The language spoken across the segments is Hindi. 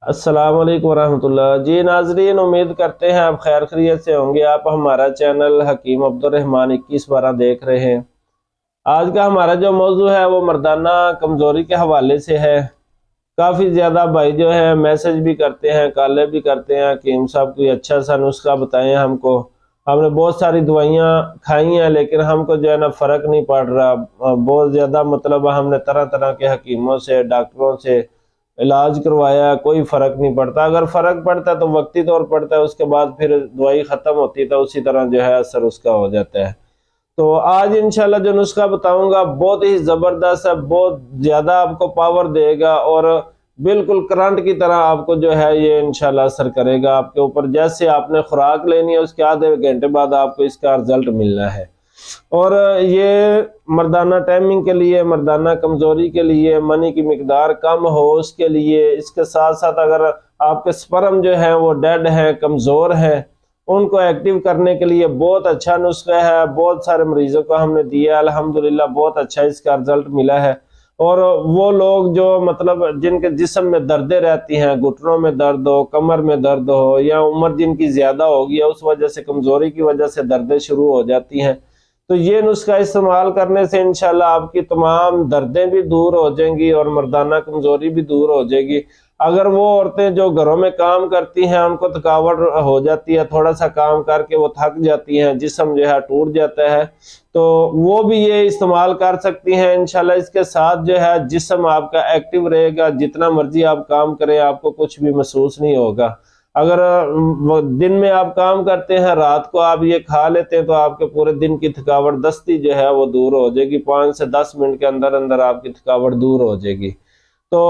अस्सलाम वालेकुम वरहमतुल्लाह। जी नाजरीन, उम्मीद करते हैं आप खैर खैरियत से होंगे। आप हमारा चैनल हकीम अब्दुर्रहमान 2112 देख रहे हैं। आज का हमारा जो मौजू है वो मर्दाना कमज़ोरी के हवाले से है। काफ़ी ज़्यादा भाई जो है मैसेज भी करते हैं, कॉलें भी करते हैं, हकीम साहब कोई अच्छा सा नुस्खा बताएं हमको। हमने बहुत सारी दवाइयाँ खाई हैं लेकिन हमको जो है ना फ़र्क नहीं पड़ रहा। बहुत ज़्यादा मतलब हमने तरह तरह के हकीमों से, डॉक्टरों से इलाज करवाया, कोई फर्क नहीं पड़ता। अगर फर्क पड़ता है तो वक्ती तौर पड़ता है, उसके बाद फिर दवाई खत्म होती है तो उसी तरह जो है असर उसका हो जाता है। तो आज इंशाल्लाह जो नुस्खा बताऊंगा बहुत ही जबरदस्त है, बहुत ज्यादा आपको पावर देगा और बिल्कुल करंट की तरह आपको जो है ये इंशाल्लाह असर करेगा आपके ऊपर। जैसे आपने खुराक लेनी है उसके आधे घंटे बाद आपको इसका रिजल्ट मिलना है। और ये मर्दाना टाइमिंग के लिए, मर्दाना कमजोरी के लिए, मनी की मिकदार कम हो उसके लिए, इसके साथ साथ अगर आपके स्पर्म जो है वो डेड है, कमजोर है, उनको एक्टिव करने के लिए बहुत अच्छा नुस्खा है। बहुत सारे मरीजों को हमने दिया, अल्हम्दुलिल्लाह बहुत अच्छा इसका रिजल्ट मिला है। और वो लोग जो मतलब जिनके जिस्म में दर्दें रहती हैं, घुटनों में दर्द हो, कमर में दर्द हो, या उम्र जिनकी ज्यादा होगी या उस वजह से कमजोरी की वजह से दर्दें शुरू हो जाती हैं, तो ये नुस्खा इस्तेमाल करने से इंशाल्लाह आपकी तमाम दर्दें भी दूर हो जाएंगी और मर्दाना कमजोरी भी दूर हो जाएगी। अगर वो औरतें जो घरों में काम करती हैं उनको थकावट हो जाती है, थोड़ा सा काम करके वो थक जाती हैं, जिस्म जो है टूट जाता है, तो वो भी ये इस्तेमाल कर सकती हैं इंशाल्लाह। इसके साथ जो है जिस्म आपका एक्टिव रहेगा, जितना मर्जी आप काम करें आपको कुछ भी महसूस नहीं होगा। अगर दिन में आप काम करते हैं, रात को आप ये खा लेते हैं तो आपके पूरे दिन की थकावट दस्ती जो है वो दूर हो जाएगी। 5 से 10 मिनट के अंदर अंदर आपकी थकावट दूर हो जाएगी। तो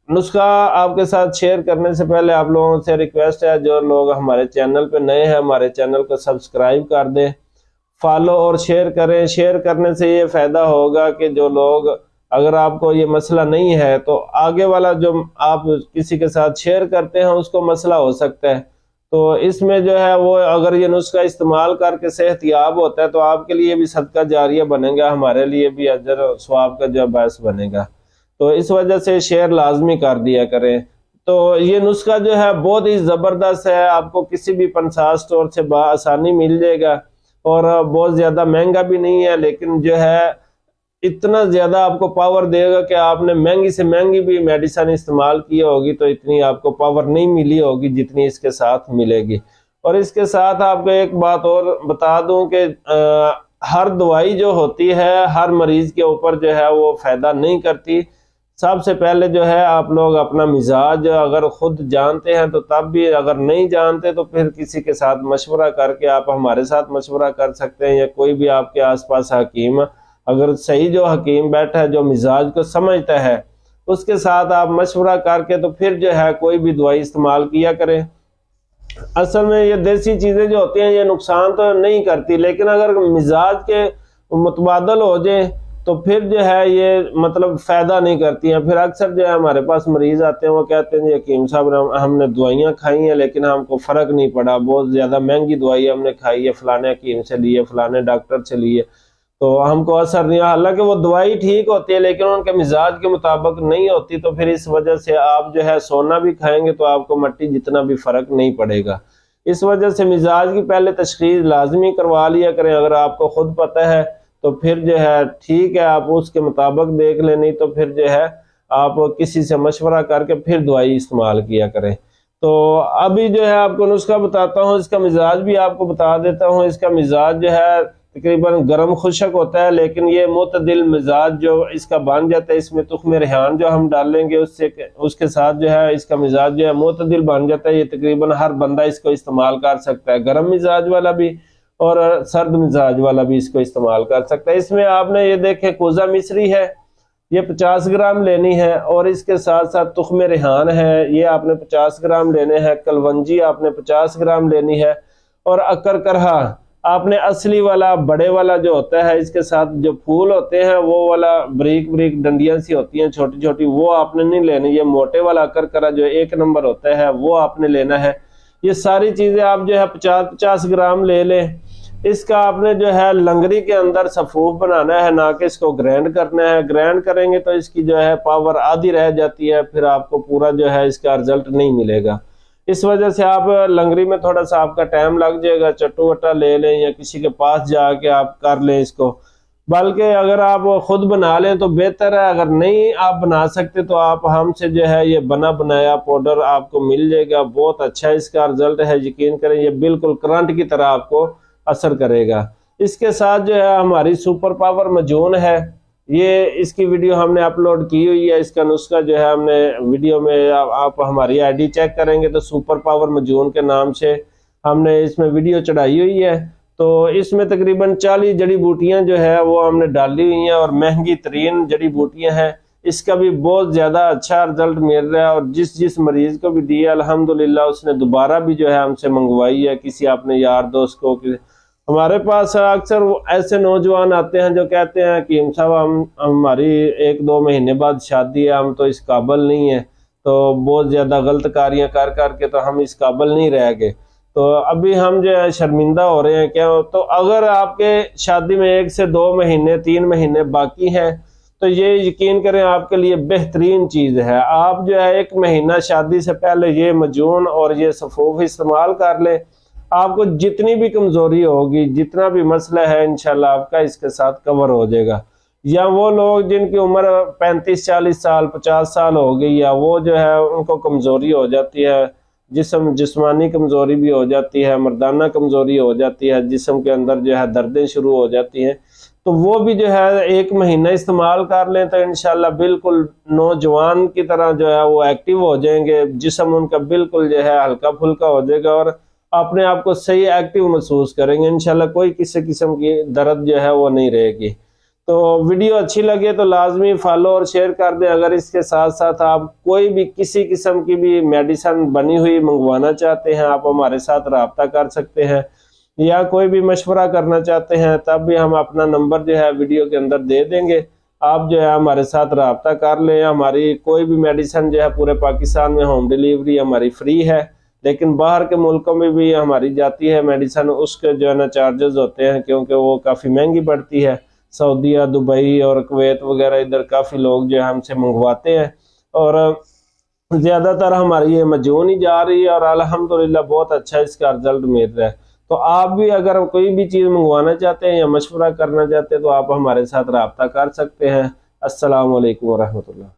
नुस्खा आपके साथ शेयर करने से पहले आप लोगों से रिक्वेस्ट है, जो लोग हमारे चैनल पे नए हैं हमारे चैनल को सब्सक्राइब कर दें, फॉलो और शेयर करें। शेयर करने से ये फायदा होगा कि जो लोग, अगर आपको ये मसला नहीं है तो आगे वाला जो आप किसी के साथ शेयर करते हैं उसको मसला हो सकता है। तो इसमें जो है वो अगर ये नुस्खा इस्तेमाल करके सेहतयाब होता है तो आपके लिए भी सदका जारिया बनेगा, हमारे लिए भी अजर और सवाब का जो बायस बनेगा। तो इस वजह से शेयर लाजमी कर दिया करें। तो ये नुस्खा जो है बहुत ही ज़बरदस्त है, आपको किसी भी पंसार स्टोर से आसानी मिल जाएगा और बहुत ज़्यादा महंगा भी नहीं है, लेकिन जो है इतना ज्यादा आपको पावर देगा कि आपने महंगी से महंगी भी मेडिसिन इस्तेमाल की होगी तो इतनी आपको पावर नहीं मिली होगी जितनी इसके साथ मिलेगी। और इसके साथ आपको एक बात और बता दूं कि हर दवाई जो होती है हर मरीज के ऊपर जो है वो फायदा नहीं करती। सबसे पहले जो है आप लोग अपना मिजाज अगर खुद जानते हैं तो तब भी, अगर नहीं जानते तो फिर किसी के साथ मशवरा करके आप हमारे साथ मशवरा कर सकते हैं, या कोई भी आपके आसपास हकीम, अगर सही जो हकीम बैठा है जो मिजाज को समझता है उसके साथ आप मशवरा करके तो फिर जो है कोई भी दवाई इस्तेमाल किया करें। असल में ये देसी चीजें जो होती हैं ये नुकसान तो नहीं करती, लेकिन अगर मिजाज के मुतबादल हो जाए तो फिर जो है ये मतलब फायदा नहीं करती हैं। फिर अक्सर जो है हमारे पास मरीज आते हैं वो कहते हैं जी हकीम साहब हमने दवाइयाँ खाई हैं लेकिन हमको फर्क नहीं पड़ा, बहुत ज्यादा महंगी दवाई हमने खाई है, फलाने हकीम से लिए, फलाने डॉक्टर से लिए, तो हमको असर नहीं। हालांकि वो दवाई ठीक होती है लेकिन उनके मिजाज के मुताबिक नहीं होती, तो फिर इस वजह से आप जो है सोना भी खाएंगे तो आपको मट्टी जितना भी फर्क नहीं पड़ेगा। इस वजह से मिजाज की पहले तशखीस लाजमी करवा लिया करें। अगर आपको खुद पता है तो फिर जो है ठीक है, आप उसके मुताबिक देख लें, नहीं तो फिर जो है आप किसी से मशवरा करके फिर दवाई इस्तेमाल किया करें। तो अभी जो है आपको नुस्खा बताता हूँ, इसका मिजाज भी आपको बता देता हूँ। इसका मिजाज जो है तकरीबन गर्म खुशक होता है, लेकिन ये मुतदिल मिजाज जो इसका बन जाता है, इसमें तुख्म रेहान जो हम डालेंगे उससे उसके साथ जो है इसका मिजाज जो है मुतदिल बन जाता है। ये तकरीबन हर बंदा इसको इस्तेमाल कर सकता है, गर्म मिजाज वाला भी और सर्द मिजाज वाला भी इसको इस्तेमाल कर सकता है। इसमें आपने ये देखे कोजा मिश्री है, ये 50 ग्राम लेनी है, और इसके साथ साथ तुख्म रेहान है, ये आपने 50 ग्राम लेने हैं, कलवंजी आपने 50 ग्राम लेनी है, और अकर करहा आपने असली वाला बड़े वाला जो होता है, इसके साथ जो फूल होते हैं वो वाला बारीक बारीक डंडियां सी होती हैं छोटी छोटी, वो आपने नहीं लेनी। ये मोटे वाला अकर करा जो 1 नंबर होता है वो आपने लेना है। ये सारी चीजें आप जो है 50-50 ग्राम ले लें। इसका आपने जो है लंगरी के अंदर सफूफ बनाना है, ना कि इसको ग्राइंड करना है। ग्राइंड करेंगे तो इसकी जो है पावर आधी रह जाती है, फिर आपको पूरा जो है इसका रिजल्ट नहीं मिलेगा। इस वजह से आप लंगरी में थोड़ा सा आपका टाइम लग जाएगा, चट्टू वट्टा ले लें या किसी के पास जाके आप कर लें इसको। बल्कि अगर आप खुद बना लें तो बेहतर है, अगर नहीं आप बना सकते तो आप हमसे जो है ये बना बनाया पाउडर आपको मिल जाएगा। बहुत अच्छा इसका रिजल्ट है, यकीन करें ये बिल्कुल करंट की तरह आपको असर करेगा। इसके साथ जो है हमारी सुपर पावर मजून है, ये इसकी वीडियो हमने अपलोड की हुई है। इसका नुस्खा जो है हमने वीडियो में आप हमारी आईडी चेक करेंगे तो सुपर पावर मजून के नाम से हमने इसमें वीडियो चढ़ाई हुई है। तो इसमें तकरीबन 40 जड़ी बूटियां जो है वो हमने डाली हुई हैं और महंगी तरीन जड़ी बूटियां हैं। इसका भी बहुत ज़्यादा अच्छा रिजल्ट मिल रहा है और जिस जिस मरीज को भी दिया अल्हम्दुलिल्लाह उसने दोबारा भी जो है हमसे मंगवाई है, किसी अपने यार दोस्त को। हमारे पास अक्सर ऐसे नौजवान आते हैं जो कहते हैं कि साहब हम हमारी 1-2 महीने बाद शादी है, हम तो इस काबिल नहीं है, तो बहुत ज़्यादा गलत कार्यां कर करके तो हम इस काबिल नहीं रह गए, तो अभी हम जो है शर्मिंदा हो रहे हैं क्या। तो अगर आपके शादी में 1 से 2 महीने 3 महीने बाकी हैं तो ये यकीन करें आपके लिए बेहतरीन चीज़ है। आप जो है 1 महीना शादी से पहले ये मजून और ये सफूफ इस्तेमाल कर लें, आपको जितनी भी कमजोरी होगी, जितना भी मसला है, इंशाल्लाह आपका इसके साथ कवर हो जाएगा। या वो लोग जिनकी उम्र 35-40 साल 50 साल हो गई, या वो जो है उनको कमजोरी हो जाती है, जिस्मानी कमजोरी भी हो जाती है, मर्दाना कमजोरी हो जाती है, जिस्म के अंदर जो है दर्दें शुरू हो जाती हैं, तो वो भी जो है 1 महीना इस्तेमाल कर लें तो इंशाल्लाह बिल्कुल नौजवान की तरह जो है वो एक्टिव हो जाएंगे। जिस्म उनका बिल्कुल जो है हल्का फुल्का हो जाएगा और अपने आप को सही एक्टिव महसूस करेंगे। इंशाल्लाह कोई किसी किस्म की दर्द जो है वो नहीं रहेगी। तो वीडियो अच्छी लगे तो लाजमी फॉलो और शेयर कर दें। अगर इसके साथ साथ आप कोई भी किसी किस्म की भी मेडिसिन बनी हुई मंगवाना चाहते हैं, आप हमारे साथ रब्ता कर सकते हैं, या कोई भी मशवरा करना चाहते हैं तब भी हम अपना नंबर जो है वीडियो के अंदर दे देंगे। आप जो है हमारे साथ रब्ता कर लें। हमारी कोई भी मेडिसिन जो है पूरे पाकिस्तान में होम डिलीवरी हमारी फ्री है, लेकिन बाहर के मुल्कों में भी हमारी जाती है मेडिसिन, उसके जो है ना चार्जेस होते हैं क्योंकि वो काफ़ी महंगी पड़ती है। सऊदीया, दुबई और कुवैत वगैरह इधर काफ़ी लोग जो है हमसे मंगवाते हैं और ज़्यादातर हमारी ये मजून ही जा रही है और अल्हम्दुलिल्लाह बहुत अच्छा इसका रिजल्ट मिल रहा है। तो आप भी अगर कोई भी चीज़ मंगवाना चाहते हैं या मशवरा करना चाहते हैं तो आप हमारे साथ रब्ता कर सकते हैं। अस्सलाम वालेकुम वरहमतुल्लाह।